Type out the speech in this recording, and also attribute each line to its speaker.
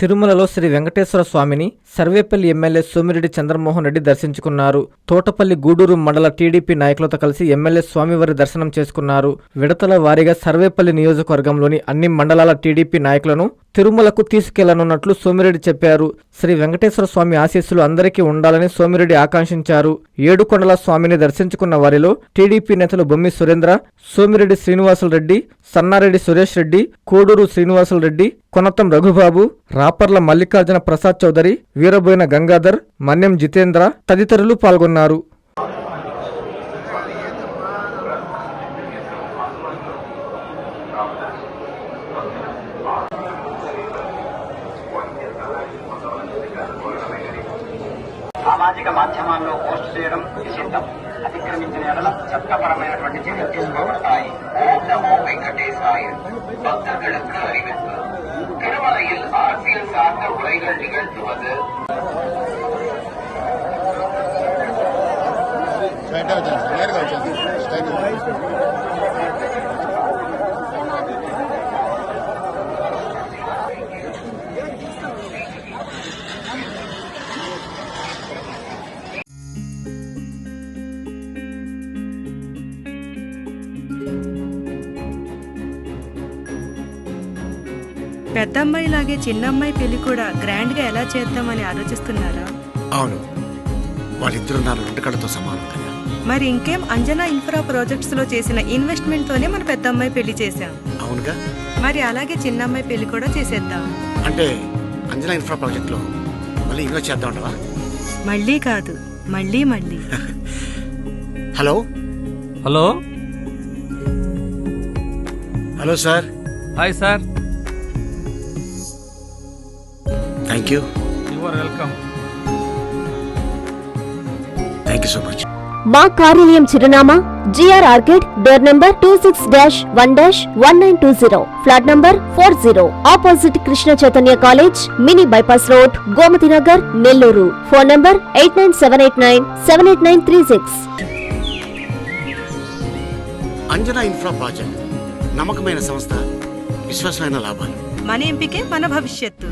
Speaker 1: తిరుమలలో శ్రీ వెంకటేశ్వర స్వామిని సర్వేపల్లి ఎమ్మెల్యే సోమిరెడ్డి చంద్రమోహన్ రెడ్డి దర్శించుకున్నారు. తోటపల్లి గూడూరు మండల టీడీపీ నాయకులతో కలిసి ఎమ్మెల్యే స్వామివారి దర్శనం చేసుకున్నారు. విడతల వారీగా సర్వేపల్లి నియోజకవర్గంలోని అన్ని మండలాల టీడీపీ నాయకులను తిరుమలకు తీసుకెళ్లనున్నట్లు సోమిరెడ్డి చెప్పారు. శ్రీ వెంకటేశ్వర స్వామి ఆశీస్సులు అందరికీ ఉండాలని సోమిరెడ్డి ఆకాంక్షించారు. ఏడుకొండల స్వామిని దర్శించుకున్న వారిలో టీడీపీ నేతలు బొమ్మి సురేంద్ర, సోమిరెడ్డి శ్రీనివాసులరెడ్డి, సన్నారెడ్డి సురేష్ రెడ్డి, కోడూరు శ్రీనివాసులరెడ్డి, కొనతం రఘుబాబు, రాపర్ల మల్లికార్జున ప్రసాద్ చౌదరి, వీరబోయిన గంగాధర్, మన్యం జితేంద్ర తదితరులు పాల్గొన్నారు.
Speaker 2: సామాజిక మాధ్యమాల్లో పోస్ట్ చేయడం నిషిద్ధం. అతిక్రమించిన ఎడల చట్టపరమైనటువంటి చర్యలు తీసుకోబడతాయి. வெங்கடேசாய பக்தர்களுக்கு அறிவிப்பு. திருமலையில் அரசியல் சார்ந்த உரைகள் நிகழ்த்துவது
Speaker 3: పెద్దమ్మాయిలాగే చిన్నమ్మాయి పెళ్లి కూడా గ్రాండ్ గా ఎలా చేద్దామని ఆలోచిస్తున్నారా?
Speaker 4: అవును, వాళ్ళిద్దరూ నా రెండు కళ్ళతో సమానం కదా.
Speaker 3: మరి ఇంకేం, అంజనా ఇన్ఫ్రా ప్రాజెక్ట్స్ లో చేసిన ఇన్వెస్ట్మెంట్ తోనే మన పెద్దమ్మాయి పెళ్లి చేశాం.
Speaker 4: అవునుగా,
Speaker 3: మరి అలాగే చిన్నమ్మాయి పెళ్లి కూడా చేసేద్దాం.
Speaker 4: అంటే అంజనా ఇన్ఫ్రా ప్రాజెక్ట్ లో మళ్ళీ ఇన్వెస్ట్ చేద్దామంటావా?
Speaker 3: మళ్ళీ కాదు, మళ్ళీ మళ్ళీ.
Speaker 4: Hello
Speaker 5: hello
Speaker 4: hello sir.
Speaker 5: Hi sir.
Speaker 4: Thank you.
Speaker 5: You are welcome.
Speaker 4: Thank you so much.
Speaker 6: మా కార్యాలయం చిరునామా GR orchid, door number 26-1-1920, flat number 40, opposite Krishna Chaitanya college, mini bypass road, Gomati Nagar, Nellore. Phone number 8978978936.
Speaker 4: Anjana infra project నమ్మకమైన సంస్థ, విశ్వాసమైన లాభాలు.
Speaker 3: మన ఎంపికే మన భవిష్యత్తు.